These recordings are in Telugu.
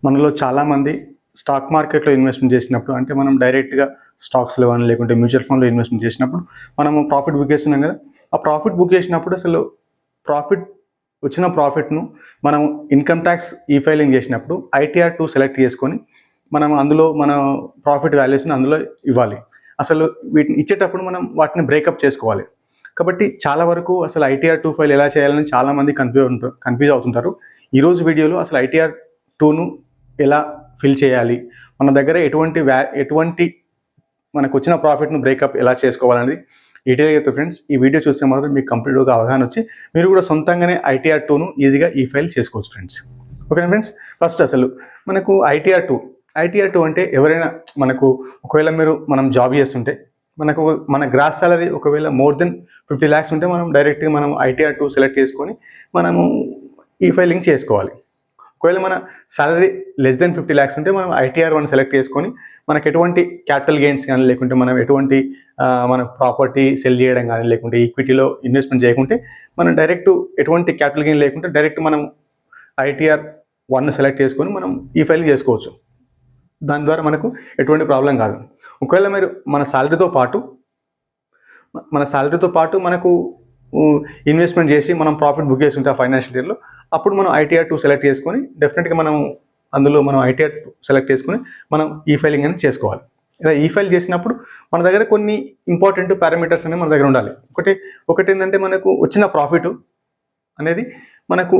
మనలో చాలామంది స్టాక్ మార్కెట్లో ఇన్వెస్ట్మెంట్ చేసినప్పుడు అంటే మనం డైరెక్ట్గా స్టాక్స్లో కానీ లేకుంటే మ్యూచువల్ ఫండ్లో ఇన్వెస్ట్మెంట్ చేసినప్పుడు మనము ప్రాఫిట్ బుక్ చేస్తున్నాం కదా. ఆ ప్రాఫిట్ బుక్ చేసినప్పుడు అసలు ప్రాఫిట్ వచ్చిన ప్రాఫిట్ను మనం ఇన్కమ్ ట్యాక్స్ ఈ ఫైలింగ్ చేసినప్పుడు ITR 2 సెలెక్ట్ చేసుకొని మనం అందులో మన ప్రాఫిట్ వాల్యూస్ని అందులో ఇవ్వాలి. అసలు వీటిని ఇచ్చేటప్పుడు మనం వాటిని బ్రేకప్ చేసుకోవాలి. కాబట్టి చాలా వరకు అసలు ITR 2 ఫైల్ ఎలా చేయాలని చాలామంది కన్ఫ్యూజ్ అవుతుంటారు. ఈరోజు వీడియోలో అసలు ITR 2ను ఎలా ఫిల్ చేయాలి, మన దగ్గర ఎటువంటి మనకు వచ్చిన ప్రాఫిట్ను బ్రేకప్ ఎలా చేసుకోవాలనేది డీటెయిల్గా చెప్తాను ఫ్రెండ్స్. ఈ వీడియో చూస్తే మాత్రం మీకు కంప్లీట్గా అవగాహన వచ్చి మీరు కూడా సొంతంగానే ITR 2ను ఈజీగా ఈ ఫైల్ చేసుకోవచ్చు ఫ్రెండ్స్. ఓకేనా ఫ్రెండ్స్. ఫస్ట్ అసలు మనకు ITR 2 అంటే ఎవరైనా మనకు ఒకవేళ మనం జాబ్ చేస్తుంటే మన గ్రాస్ సాలరీ ఒకవేళ మోర్ దెన్ 50 lakhs ఉంటే మనం డైరెక్ట్గా మనం ITR 2 సెలెక్ట్ చేసుకొని మనము ఈ ఫైలింగ్ చేసుకోవాలి. ఒకవేళ మన సాలరీ లెస్ దెన్ 50 lakhs ఉంటే మనం ITR 1 సెలెక్ట్ చేసుకొని మనకు ఎటువంటి క్యాపిటల్ గెయిన్స్ కానీ లేకుంటే మనం ఎటువంటి మన ప్రాపర్టీ సెల్ చేయడం కానీ లేకుంటే ఈక్విటీలో ఇన్వెస్ట్మెంట్ చేయకుంటే మనం డైరెక్ట్ ఎటువంటి క్యాపిటల్ గెయిన్ లేకుంటే డైరెక్ట్ మనం ITR 1 సెలెక్ట్ చేసుకొని మనం ఈ ఫైల్ చేసుకోవచ్చు. దాని ద్వారా మనకు ఎటువంటి ప్రాబ్లం కాదు. ఒకవేళ మీరు మన సాలరీతో పాటు మనకు ఇన్వెస్ట్మెంట్ చేసి మనం ప్రాఫిట్ బుక్ చేసి ఉంటే ఆ ఫైనాన్షియల్ ఇయర్లో అప్పుడు మనం ITR 2 సెలెక్ట్ చేసుకొని డెఫినెట్గా మనం ITR 2 సెలెక్ట్ చేసుకొని మనం ఈ ఫైలింగ్ అనేది చేసుకోవాలి. ఇలా ఈ ఫైల్ చేసినప్పుడు మన దగ్గర కొన్ని ఇంపార్టెంట్ పారామీటర్స్ అనేవి మన దగ్గర ఉండాలి. ఒకటి ఏంటంటే మనకు వచ్చిన ప్రాఫిట్ అనేది మనకు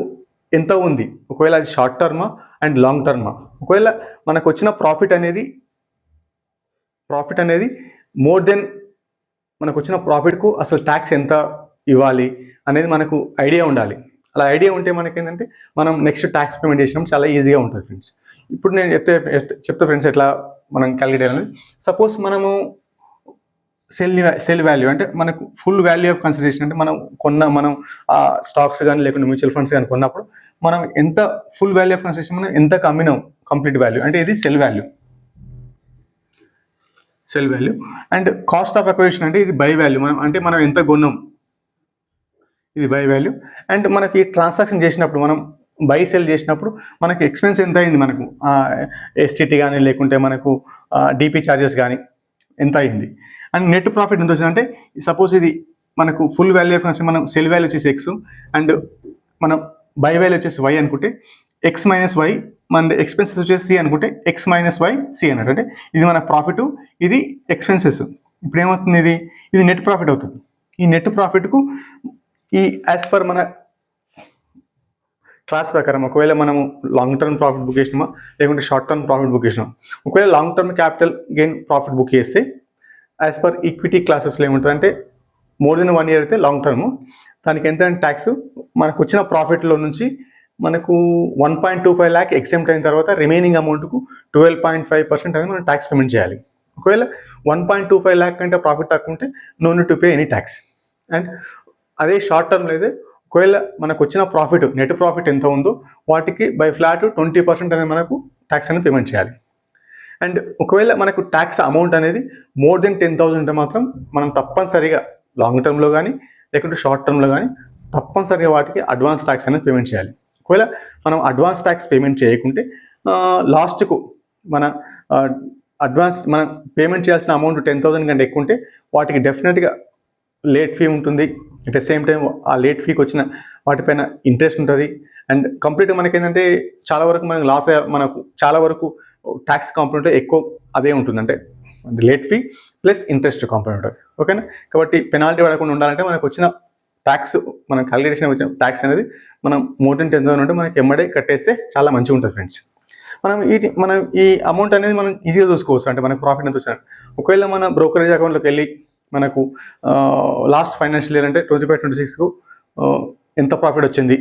ఎంత ఉంది, ఒకవేళ అది షార్ట్ టర్మా అండ్ లాంగ్ టర్మా. ఒకవేళ మనకు వచ్చిన ప్రాఫిట్ అనేది మోర్ దెన్ మనకు వచ్చిన ప్రాఫిట్కు అసలు ట్యాక్స్ ఎంత ఇవ్వాలి అనేది మనకు ఐడియా ఉండాలి. అలా ఐడియా ఉంటే మనకి ఏంటంటే మనం నెక్స్ట్ ట్యాక్స్ పేమెంట్ చేసినప్పుడు చాలా ఈజీగా ఉంటుంది ఫ్రెండ్స్. ఇప్పుడు నేను చెప్తా ఫ్రెండ్స్ ఎట్లా మనం క్యాలిక్యులేట్ చేయాలని. సపోజ్ మనము సెల్ వాల్యూ అంటే మనకు ఫుల్ వాల్యూ ఆఫ్ కన్సిడరేషన్ అంటే మనం స్టాక్స్ కానీ లేకుంటే మ్యూచువల్ ఫండ్స్ కానీ కొన్నప్పుడు మనం ఎంత ఫుల్ వాల్యూ ఆఫ్ కన్సిడరేషన్ మనం ఎంత అమ్మినాం కంప్లీట్ వాల్యూ అంటే ఇది cell value and cost of acquisition అంటే ఇది బై వాల్యూ మనం ఎంత కొన్నాం ఇది బై వాల్యూ. అండ్ మనకి ట్రాన్సాక్షన్ చేసినప్పుడు మనం బై సెల్ చేసినప్పుడు మనకి ఎక్స్పెన్స్ ఎంత అయింది, మనకు STT కానీ లేకుంటే మనకు DP ఛార్జెస్ కానీ ఎంత అయింది. అండ్ నెట్ ప్రాఫిట్ ఎంత వచ్చిందంటే సపోజ్ ఇది మనకు ఫుల్ వాల్యూ ఆఫ్ మనం సెల్ వాల్యూ వచ్చేసి X అండ్ మనం బై వాల్యూ వచ్చేసి Y అనుకుంటే X మైనస్ Y, మన ఎక్స్పెన్సెస్ వచ్చేసి C అనుకుంటే X మైనస్ Y C అన్నట్టు. అంటే ఇది మన ప్రాఫిట్, ఇది ఎక్స్పెన్సెస్. ఇప్పుడు ఏమవుతుంది, ఇది నెట్ ప్రాఫిట్ అవుతుంది. ఈ నెట్ ప్రాఫిట్కు ఈ యాజ్ పర్ మన క్లాస్ ప్రకారం ఒకవేళ మనము లాంగ్ టర్మ్ ప్రాఫిట్ బుక్ చేసినామా లేకుంటే షార్ట్ టర్మ్ ప్రాఫిట్ బుక్ చేసినాం. ఒకవేళ long term capital gain profit book చేస్తే యాజ్ పర్ ఈక్విటీ క్లాసెస్లో ఏముంటుంది అంటే మోర్ దెన్ 1 year అయితే లాంగ్ టర్మ్, దానికి ఎంత ట్యాక్స్ మనకు వచ్చిన ప్రాఫిట్లో నుంచి మనకు 1.25 lakh ఎగ్జెంప్ట్ అయిన తర్వాత రిమైనింగ్ అమౌంట్కు 12.5% అనేది మనం ట్యాక్స్ పేమెంట్ చేయాలి. ఒకవేళ 1.25 lakh కంటే ప్రాఫిట్ తక్కువ ఉంటే no need to pay any tax. And అదే షార్ట్ టర్మ్లో అయితే ఒకవేళ మనకు వచ్చిన ప్రాఫిట్ నెట్ ప్రాఫిట్ ఎంత ఉందో వాటికి బై ఫ్లాట్ 20% అనేది మనకు ట్యాక్స్ అనేది పేమెంట్ చేయాలి. అండ్ ఒకవేళ మనకు ట్యాక్స్ అమౌంట్ అనేది మోర్ దెన్ 10,000 ఉంటే మాత్రం మనం తప్పనిసరిగా లాంగ్ టర్మ్లో కానీ లేకుంటే షార్ట్ టర్మ్లో కానీ తప్పనిసరిగా వాటికి అడ్వాన్స్ ట్యాక్స్ అనేది పేమెంట్ చేయాలి. ఒకవేళ మనం అడ్వాన్స్ ట్యాక్స్ పేమెంట్ చేయకుంటే లాస్ట్కు మనం పేమెంట్ చేయాల్సిన అమౌంట్ 10,000 కంటే ఎక్కువ ఉంటే వాటికి డెఫినెట్గా లేట్ ఫీ ఉంటుంది. అట్ ద సేమ్ టైం ఆ లేట్ ఫీకి వచ్చిన వాటిపైన ఇంట్రెస్ట్ ఉంటుంది. అండ్ కంప్లీట్గా మనకి ఏంటంటే మనకు చాలా వరకు ట్యాక్స్ కాంపోనెంట్ ఎక్కువ అదే ఉంటుంది, అంటే late fee plus interest component. ఓకేనా. కాబట్టి పెనాల్టీ పడకుండా ఉండాలంటే మనకు వచ్చిన ట్యాక్స్ మనం క్యాలిక్యులేషన్ వచ్చిన ట్యాక్స్ అనేది మనం మోర్ దెన్ 10,000 ఉంటే మనకి ఎమ్మడే కట్టేస్తే చాలా మంచిగా ఉంటుంది ఫ్రెండ్స్. మనం ఈ అమౌంట్ అనేది మనం ఈజీగా చూసుకోవచ్చు. అంటే మనకు ప్రాఫిట్ ఎంత వచ్చినట్టు. ఒకవేళ మన బ్రోకరేజ్ అకౌంట్లోకి వెళ్ళి మనకు లాస్ట్ ఫైనాన్షియల్ ఇయర్ అంటే 25-26కు ఎంత ప్రాఫిట్ వచ్చింది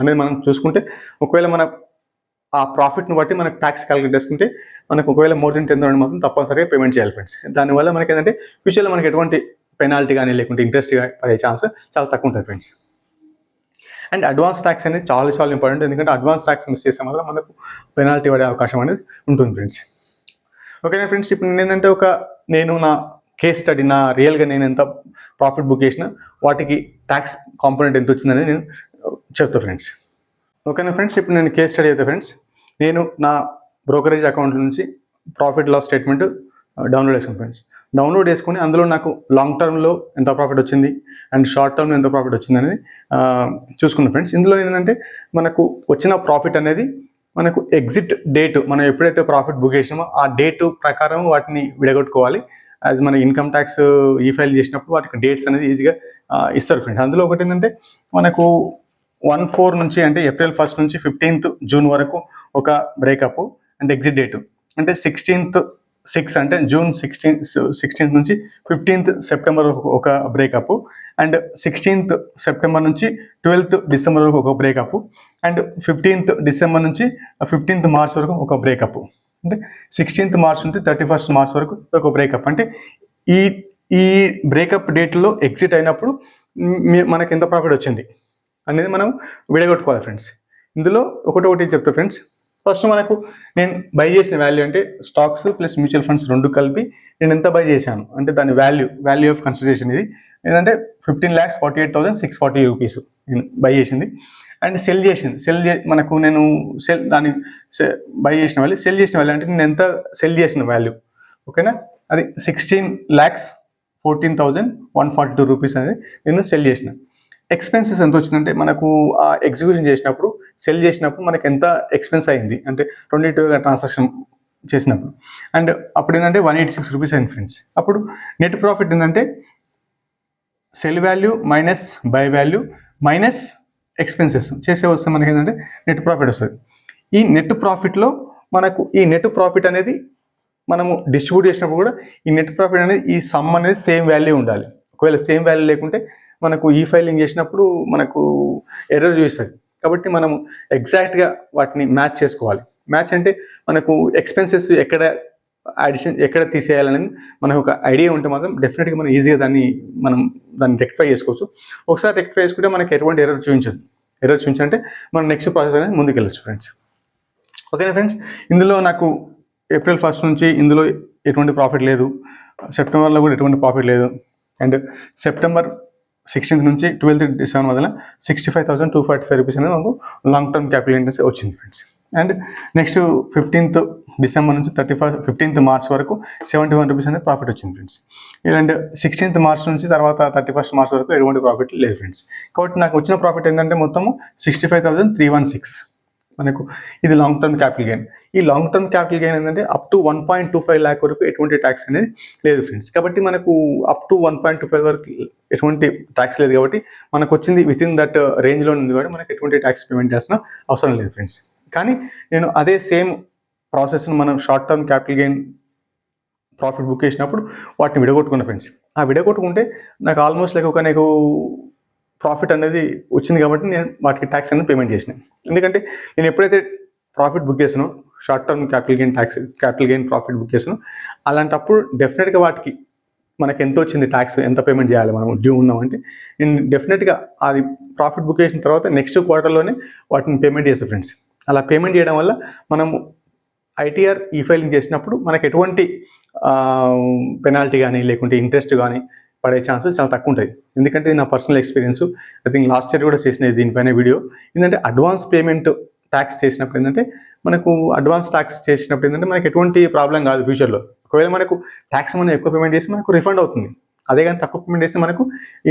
అనేది మనం చూసుకుంటే ఒకవేళ మన ఆ ప్రాఫిట్ని బట్టి మనకు ట్యాక్స్ క్యాలిక్యులేట్ చేసుకుంటే మనకు ఒకవేళ మోర్ దెన్ 10,000 మాత్రం తప్పనిసరిగా పేమెంట్ చేయాలి ఫ్రెండ్స్. దానివల్ల మనకి ఏంటంటే ఫ్యూచర్లో మనకి ఎటువంటి పెనాల్టీ కానీ లేకుంటే ఇంట్రెస్ట్ పడే ఛాన్స్ చాలా తక్కువ ఉంటుంది ఫ్రెండ్స్. అండ్ అడ్వాన్స్ ట్యాక్స్ అనేది చాలా ఇంపార్టెంట్, ఎందుకంటే అడ్వాన్స్ ట్యాక్స్ మిస్ చేస్తే మాత్రం మనకు పెనాల్టీ పడే అవకాశం అనేది ఉంటుంది ఫ్రెండ్స్. ఓకేనా ఫ్రెండ్స్. ఇప్పుడు ఏంటంటే నేను నా కేస్ స్టడీ, నా రియల్గా నేను ఎంత ప్రాఫిట్ బుక్ చేసినా వాటికి ట్యాక్స్ కాంపోనెంట్ ఎంత వచ్చిందనేది నేను చెప్తా ఫ్రెండ్స్. ఓకేనా ఫ్రెండ్స్. ఇప్పుడు నేను కేస్ స్టడీ అయితే ఫ్రెండ్స్ నేను నా బ్రోకరేజ్ అకౌంట్ నుంచి ప్రాఫిట్ లాస్ స్టేట్మెంట్ డౌన్లోడ్ చేసుకున్నాను ఫ్రెండ్స్. డౌన్లోడ్ చేసుకుని అందులో నాకు లాంగ్ టర్మ్లో ఎంత ప్రాఫిట్ వచ్చింది అండ్ షార్ట్ టర్మ్లో ఎంత ప్రాఫిట్ వచ్చింది అనేది చూసుకున్నాను ఫ్రెండ్స్. ఇందులో ఏంటంటే మనకు వచ్చిన ప్రాఫిట్ అనేది మనకు ఎగ్జిట్ డేట్, మనం ఎప్పుడైతే ప్రాఫిట్ బుక్ చేసినామో ఆ డేటు ప్రకారం వాటిని విడగొట్టుకోవాలి. యాజ్ మన ఇన్కమ్ ట్యాక్స్ ఫైల్ చేసినప్పుడు వాటికి డేట్స్ అనేది ఈజీగా ఇస్తారు ఫ్రెండ్స్. అందులో ఒకటి ఏంటంటే మనకు 1/4 నుంచి అంటే April 1 నుంచి 15th June వరకు ఒక బ్రేకప్ అండ్ ఎగ్జిట్ డేట్ అంటే 16th 6 అంటే June 16th నుంచి 15th September ఒక బ్రేకప్ అండ్ 16th September నుంచి 12th December వరకు ఒక బ్రేకప్ అండ్ 15th December నుంచి 15th March వరకు ఒక బ్రేకప్. అంటే 16th March నుంచి 31st March వరకు ఒక బ్రేకప్. అంటే ఈ ఈ బ్రేకప్ డేట్లో ఎగ్జిట్ అయినప్పుడు మనకి ఎంత ప్రాఫిట్ వచ్చింది అనేది మనం విడగొట్టుకోవాలి ఫ్రెండ్స్. ఇందులో ఒకటి చెప్తా ఫ్రెండ్స్. ఫస్ట్ మనకు నేను బై చేసిన వాల్యూ అంటే స్టాక్స్ ప్లస్ మ్యూచువల్ ఫండ్స్ రెండు కలిపి నేను ఎంత బై చేశాను అంటే దాని వాల్యూ ఆఫ్ కన్సిడరేషన్ ఇది ఏంటంటే 15,48,640 రూపీస్ నేను బై చేసింది. అండ్ మనకు నేను దాన్ని బై చేసిన వాల్యూ సెల్ చేసిన వాల్యూ అంటే నేను ఎంత సెల్ చేసిన వాల్యూ, ఓకేనా, అది 16,14,142 రూపీస్ అనేది నేను సెల్ చేసిన. ఎక్స్పెన్సెస్ ఎంత వచ్చిందంటే మనకు ఆ ఎగ్జిక్యూషన్ చేసినప్పుడు సెల్ చేసినప్పుడు మనకు ఎంత ఎక్స్పెన్స్ అయింది అంటే 22 ట్రాన్సాక్షన్ చేసినప్పుడు అండ్ అప్పుడు ఏంటంటే 186 రూపీస్ అయింది ఫ్రెండ్స్. అప్పుడు నెట్ ప్రాఫిట్ ఏంటంటే cell value minus by value minus expenses చేసే వస్తే మనకి ఏంటంటే నెట్ ప్రాఫిట్ వస్తుంది. ఈ నెట్ ప్రాఫిట్లో మనకు ఈ నెట్ ప్రాఫిట్ అనేది మనము డిస్ట్రిబ్యూట్ చేసినప్పుడు కూడా ఈ నెట్ ప్రాఫిట్ అనేది ఈ సమ్ అనేది సేమ్ వాల్యూ ఉండాలి. ఒకవేళ సేమ్ వాల్యూ లేకుంటే మనకు ఫైలింగ్ చేసినప్పుడు మనకు ఎర్రర్ చూపిస్తుంది. కాబట్టి మనము ఎగ్జాక్ట్గా వాటిని మ్యాచ్ చేసుకోవాలి. మ్యాచ్ అంటే మనకు ఎక్స్పెన్సెస్ ఎక్కడ తీసేయాలనేది మనకు ఒక ఐడియా ఉంటే మాత్రం డెఫినెట్గా మనం ఈజీగా దాన్ని రెక్టిఫై చేసుకోవచ్చు. ఒకసారి రెక్టిఫై చేసుకుంటే మనకి ఎటువంటి ఎర్రర్ చూపించంటే మనం నెక్స్ట్ ప్రాసెస్ అనేది ముందుకు వెళ్ళచ్చు ఫ్రెండ్స్. ఓకేనా ఫ్రెండ్స్. ఇందులో నాకు April 1 నుంచి ఇందులో ఎటువంటి ప్రాఫిట్ లేదు, సెప్టెంబర్లో కూడా ఎటువంటి ప్రాఫిట్ లేదు అండ్ September 16th నుంచి 12th December మధ్యన 65,245 రూపీస్ అనేది మనకు లాంగ్ టర్మ్ క్యాపిటల్ గెయిన్స్ వచ్చింది friends. And next 15th December నుంచి 15th March వరకు 71 రూపీస్ అనేది ప్రాఫిట్ వచ్చింది ఫ్రెండ్స్. అండ్ 16th March నుంచి తర్వాత 31st March వరకు ఎటువంటి ప్రాఫిట్ లేదు ఫ్రెండ్స్. కాబట్టి నాకు వచ్చిన ప్రాఫిట్ ఏంటంటే మొత్తము 65,316 మనకు ఇది లాంగ్ టర్మ్ క్యాపిటల్ గెయిన్. ఈ లాంగ్ టర్మ్ క్యాపిటల్ గెయిన్ ఏంటంటే అప్ టు 1.25 lakh వరకు ఎటువంటి ట్యాక్స్ అనేది లేదు ఫ్రెండ్స్. కాబట్టి మనకు అప్ టు 1.25 వరకు ఎటువంటి ట్యాక్స్ లేదు కాబట్టి మనకు వచ్చింది విత్ ఇన్ దట్ రేంజ్లో ఉంది కాబట్టి మనకు ఎటువంటి ట్యాక్స్ పేమెంట్ చేయాల్సిన అవసరం లేదు ఫ్రెండ్స్. కానీ నేను అదే సేమ్ ప్రాసెస్ని మనం short term capital gain profit book చేసినప్పుడు వాటిని విడగొట్టుకున్నా ఫ్రెండ్స్. ఆ విడగొట్టుకుంటే నాకు ఆల్మోస్ట్ నాకు ప్రాఫిట్ అనేది వచ్చింది కాబట్టి నేను వాటికి ట్యాక్స్ అనేది పేమెంట్ చేసినాను. ఎందుకంటే నేను ఎప్పుడైతే ప్రాఫిట్ బుక్ చేసానో short term capital gain profit book చేసానో అలాంటప్పుడు డెఫినెట్గా వాటికి మనకి ఎంత వచ్చింది ట్యాక్స్ ఎంత పేమెంట్ చేయాలి మనం డ్యూ ఉన్నామంటే నేను డెఫినెట్గా అది ప్రాఫిట్ బుక్ చేసిన తర్వాత నెక్స్ట్ క్వార్టర్లోనే వాటిని పేమెంట్ చేస్తాను ఫ్రెండ్స్. అలా పేమెంట్ చేయడం వల్ల మనము ITR ఫైలింగ్ చేసినప్పుడు మనకు ఎటువంటి పెనాల్టీ కానీ లేకుంటే ఇంట్రెస్ట్ కానీ పడే ఛాన్సెస్ చాలా తక్కువ ఉంటాయి. ఎందుకంటే నా personal experience I think last year కూడా చేసిన దీనిపైన వీడియో ఏంటంటే అడ్వాన్స్ పేమెంట్ ట్యాక్స్ చేసినప్పుడు ఏంటంటే మనకి ఎటువంటి ప్రాబ్లం కాదు ఫ్యూచర్లో. ఒకవేళ మనకు ట్యాక్స్ మనం ఎక్కువ పేమెంట్ చేసి మనకు రిఫండ్ అవుతుంది, అదే కానీ తక్కువ పేమెంట్ చేస్తే మనకు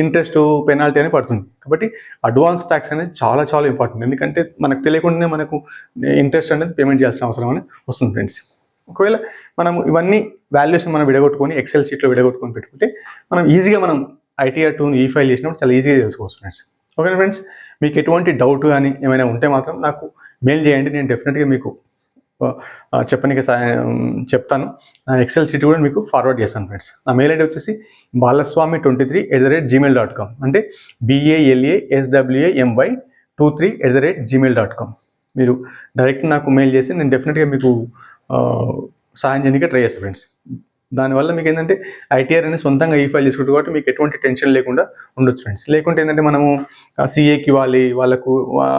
ఇంట్రెస్ట్ పెనాల్టీ అనేది పడుతుంది. కాబట్టి అడ్వాన్స్ ట్యాక్స్ అనేది చాలా చాలా ఇంపార్టెంట్. ఎందుకంటే మనకు తెలియకుండానే మనకు ఇంట్రెస్ట్ అనేది పేమెంట్ చేయాల్సిన అవసరం అనేది వస్తుంది ఫ్రెండ్స్. ఒకవేళ మనం ఇవన్నీ వాల్యూషన్ మనం విడగొట్టుకొని ఎక్సెల్ షీట్లో విడగొట్టుకొని పెట్టుకుంటే మనం ఈజీగా మనం ITR 2 ఫైల్ చేసినప్పుడు చాలా ఈజీగా తెలుసుకోవచ్చు ఫ్రెండ్స్. ఓకేనా ఫ్రెండ్స్. మీకు ఎటువంటి డౌట్ కానీ ఏమైనా ఉంటే మాత్రం నాకు మెయిల్ చేయండి, నేను డెఫినెట్గా మీకు చెప్పడానికి చెప్తాను. నా ఎక్సెల్ షీట్ కూడా మీకు ఫార్వర్డ్ చేస్తాను ఫ్రెండ్స్. నా మెయిల్ ఐడి వచ్చేసి balaswamy23@gmail.com అంటే BALASWAMY23@gmail.com. మీరు డైరెక్ట్ నాకు మెయిల్ చేసి నేను డెఫినెట్గా మీకు సహాయం చేయడానికి ట్రై చేస్తాను ఫ్రెండ్స్. దానివల్ల మీకు ఏంటంటే ITR అనేది సొంతంగా ఫైల్ చేసుకుంటారు కాబట్టి మీకు ఎటువంటి టెన్షన్ లేకుండా ఉండొచ్చు ఫ్రెండ్స్. లేకుంటే ఏంటంటే మనము CAకి ఇవ్వాలి, వాళ్ళకు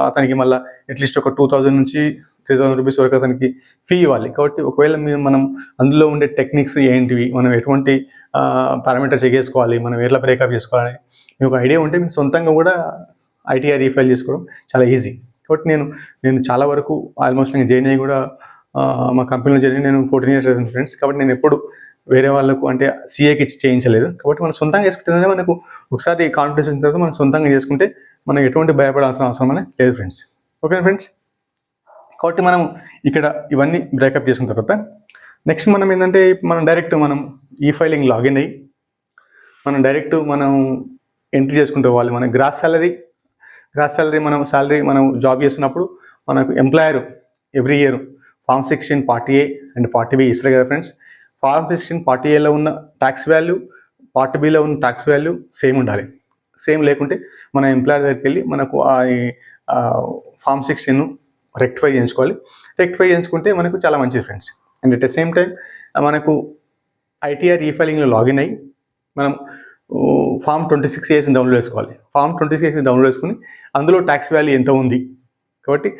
అతనికి మళ్ళీ అట్లీస్ట్ ఒక 2,000 నుంచి 3,000 రూపీస్ వరకు అతనికి ఫీ ఇవ్వాలి. కాబట్టి ఒకవేళ మనం అందులో ఉండే టెక్నిక్స్ ఏంటివి, మనం ఎటువంటి పారామీటర్స్ ఎగేసుకోవాలి, మనం ఎట్లా బ్రేకప్ చేసుకోవాలి మీకు ఐడియా ఉంటే మీకు సొంతంగా కూడా ITR ఫైల్ చేసుకోవడం చాలా ఈజీ. కాబట్టి నేను చాలా వరకు ఆల్మోస్ట్ నేను జాయిన్ అయ్యి కూడా మా కంపెనీలో జాయిన్ అయ్యి నేను 14 ఇయర్స్ అవుతుంది ఫ్రెండ్స్. కాబట్టి నేను ఎప్పుడు వేరే వాళ్ళకు అంటే సీఏకి ఇచ్చి చేయించలేదు. కాబట్టి మనం సొంతంగా చేసుకుంటే మనకు ఒకసారి కాన్ఫిడెన్స్ వచ్చిన తర్వాత మనం సొంతంగా చేసుకుంటే మనం ఎటువంటి భయపడాల్సిన అవసరం అనేది లేదు ఫ్రెండ్స్. ఓకేనా ఫ్రెండ్స్. కాబట్టి మనం ఇక్కడ ఇవన్నీ బ్రేకప్ చేసిన తర్వాత నెక్స్ట్ మనం ఏంటంటే మనం డైరెక్ట్ మనం ఈ ఫైలింగ్ లాగిన్ అయ్యి మనం ఎంట్రీ చేసుకుంటూ పోవాలి. మన గ్రాస్ శాలరీ మనం జాబ్ చేస్తున్నప్పుడు మనకు employer every year form 16 part A and part B ఇస్తారు కదా ఫ్రెండ్స్. ఫార్మ్ 16 పార్ట్ ఏలో ఉన్న ట్యాక్స్ వాల్యూ, పార్ట్ బిలో ఉన్న ట్యాక్స్ వాల్యూ సేమ్ ఉండాలి. సేమ్ లేకుంటే మన ఎంప్లాయర్ దగ్గరికి వెళ్ళి మనకు ఫార్మ్ 16 రెక్టిఫై చేయించుకోవాలి. రెక్టిఫై చేయించుకుంటే మనకు చాలా మంచిది friends. And at the same time మనకు ఐటీఆర్ ఈ ఫైలింగ్లో లాగిన్ అయ్యి మనం ఫామ్ 26A డౌన్లోడ్ చేసుకోవాలి. ఫామ్ 26A డౌన్లోడ్ చేసుకుని అందులో ట్యాక్స్ వాల్యూ ఎంత ఉంది కాబట్టి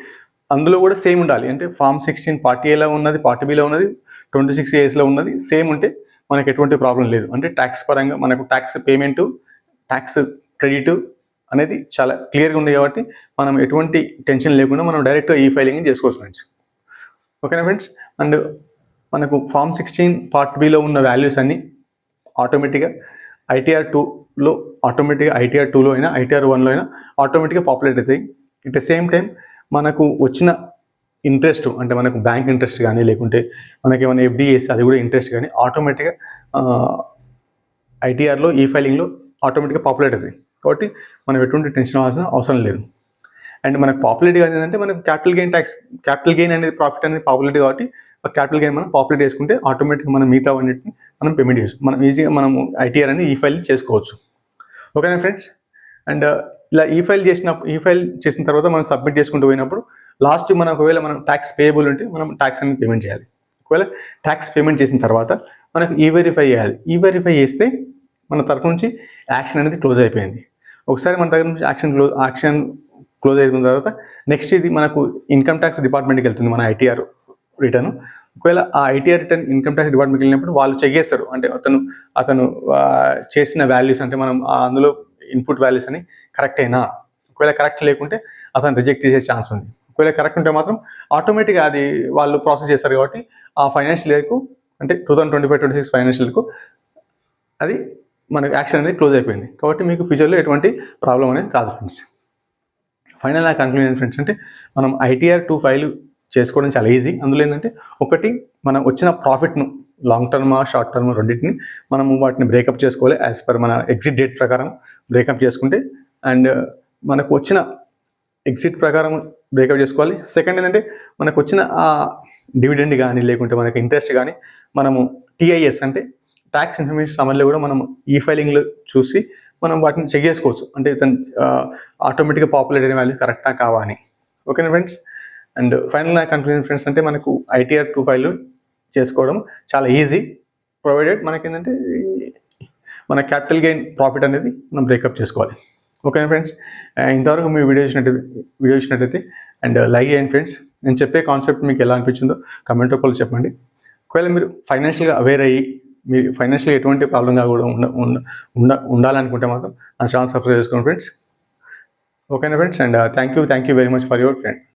అందులో కూడా సేమ్ ఉండాలి. అంటే ఫామ్ 16 పార్ట్ ఏలో ఉన్నది, పార్ట్ బిలో ఉన్నది, 26Aలో ఉన్నది సేమ్ ఉంటే మనకు ఎటువంటి ప్రాబ్లం లేదు. అంటే ట్యాక్స్ పరంగా మనకు ట్యాక్స్ పేమెంటు, ట్యాక్స్ క్రెడిట్ అనేది చాలా క్లియర్గా ఉంది కాబట్టి మనం ఎటువంటి టెన్షన్ లేకుండా మనం డైరెక్ట్గా ఈ ఫైలింగ్ చేసుకోవచ్చు ఫ్రెండ్స్. ఓకేనా ఫ్రెండ్స్. అండ్ మనకు ఫామ్ 16 పార్ట్ బిలో ఉన్న వాల్యూస్ అన్నీ ఆటోమేటిక్గా ఐటీఆర్ 2లో అయినా ఐటీఆర్ 1లో అయినా ఆటోమేటిక్గా పాపులేట్ అవుతాయి. ఎట్ ద సేమ్ టైం మనకు వచ్చిన ఇంట్రెస్ట్ అంటే మనకు బ్యాంక్ ఇంట్రెస్ట్ కానీ లేకుంటే మనకి ఏమైనా ఎఫ్డీ చేస్తే అది కూడా ఇంట్రెస్ట్ కానీ ఆటోమేటిక్గా ఐటీఆర్లో ఈ ఫైలింగ్లో ఆటోమేటిక్గా పాపులేట్ అవుతాయి. కాబట్టి మనం ఎటువంటి టెన్షన్ అవ్వాల్సిన అవసరం లేదు. అండ్ మనకు పాపులేట్ కాదు ఏంటంటే మనకు క్యాపిటల్ గెయిన్ అనేది ప్రాఫిట్ అనేది పాపులేట్ కాబట్టి ఆ క్యాపిటల్ గెయిన్ మనం పాపులేట్ చేసుకుంటే ఆటోమేటిక్గా మనం మిగతా అన్నిటిని మనం పేమెంట్ చేసుకో మనం ఈజీగా మనము ఐటీఆర్ అనేది ఈ ఫైల్ చేసుకోవచ్చు. ఓకేనా ఫ్రెండ్స్. అండ్ ఇలా ఈ ఫైల్ చేసిన తర్వాత మనం సబ్మిట్ చేసుకుంటూ పోయినప్పుడు లాస్ట్ ఒకవేళ మనం ట్యాక్స్ పేయబుల్ ఉంటే మనం ట్యాక్స్ అనేది పేమెంట్ చేయాలి. ఒకవేళ ట్యాక్స్ పేమెంట్ చేసిన తర్వాత మనకు ఈ వెరిఫై చేయాలి. ఈ వెరిఫై చేస్తే మన తరఫు నుంచి యాక్షన్ అనేది క్లోజ్ అయిపోయింది. ఒకసారి మన దగ్గర నుంచి యాక్షన్ క్లోజ్ అయిపోయిన తర్వాత నెక్స్ట్ ఇది మనకు ఇన్కమ్ ట్యాక్స్ డిపార్ట్మెంట్కి వెళ్తుంది మన ఐటీఆర్ రిటర్న్. ఒకవేళ ఆ ఐటీఆర్ రిటర్న్ ఇన్కమ్ ట్యాక్స్ డిపార్ట్మెంట్కి వెళ్ళినప్పుడు వాళ్ళు చెక్ చేస్తారు. అంటే అతను చేసిన వాల్యూస్ అంటే మనం అందులో ఇన్పుట్ వాల్యూస్ అని కరెక్ట్ అయినా, ఒకవేళ కరెక్ట్ లేకుంటే అతను రిజెక్ట్ చేసే ఛాన్స్ ఉంది. ఒకవేళ కరెక్ట్ ఉంటే మాత్రం ఆటోమేటిక్గా అది వాళ్ళు ప్రాసెస్ చేస్తారు కాబట్టి ఆ ఫైనాన్షియల్ ఇయర్కు అంటే 2025-26 ఫైనాన్షియల్ ఇయర్కు అది మనకు యాక్షన్ అనేది క్లోజ్ అయిపోయింది. కాబట్టి మీకు ఫ్యూచర్లో ఎటువంటి ప్రాబ్లం అనేది కాదు ఫ్రెండ్స్. ఫైనల్ నా కన్క్లూజన్ ఫ్రెండ్స్ అంటే మనం ఐటీఆర్ 2 ఫైల్ చేసుకోవడం చాలా ఈజీ. అందులో ఏంటంటే ఒకటి మనం వచ్చిన ప్రాఫిట్ను లాంగ్ టర్మ్ షార్ట్ టర్మ్ రెండింటిని మనము వాటిని బ్రేకప్ చేసుకోవాలి. యాజ్ పర్ మన ఎగ్జిట్ డేట్ ప్రకారం బ్రేకప్ చేసుకుంటే అండ్ మనకు వచ్చిన ఎగ్జిట్ ప్రకారం బ్రేకప్ చేసుకోవాలి. సెకండ్ ఏంటంటే మనకు వచ్చిన డివిడెండ్ కానీ లేకుంటే మనకి ఇంట్రెస్ట్ కానీ మనము టీఐఎస్ అంటే ట్యాక్స్ ఇన్ఫర్మేషన్ సమయంలో కూడా మనం ఈ ఫైలింగ్లో చూసి మనం వాటిని చెక్ చేసుకోవచ్చు. అంటే ఆటోమేటిక్గా పాపులేట్ అయిన వాల్యూ కరెక్టా కావా అని. ఓకేనా ఫ్రెండ్స్. అండ్ ఫైనల్ నా కన్క్లూజన్ ఫ్రెండ్స్ అంటే మనకు ఐటీఆర్ 2 ఫైల్ చేసుకోవడం చాలా ఈజీ ప్రొవైడెడ్ మనకి ఏంటంటే మన క్యాపిటల్ గెయిన్ ప్రాఫిట్ అనేది మనం బ్రేకప్ చేసుకోవాలి. ఓకేనా ఫ్రెండ్స్. ఇంతవరకు మీ వీడియో చూసినట్టయితే అండ్ లైక్ చేయండి ఫ్రెండ్స్. నేను చెప్పే కాన్సెప్ట్ మీకు ఎలా అనిపించిందో కమెంట్ రూపంలో చెప్పండి. ఒకవేళ మీరు ఫైనాన్షియల్గా అవేర్ అయ్యి మీరు ఫైనాన్షియల్గా ఎటువంటి ప్రాబ్లంగా కూడా ఉండాలనుకుంటే మాత్రం నా ఛానల్ సబ్స్క్రైబ్ చేసుకోండి ఫ్రెండ్స్. ఓకేనా friends. And thank you very much for your friend.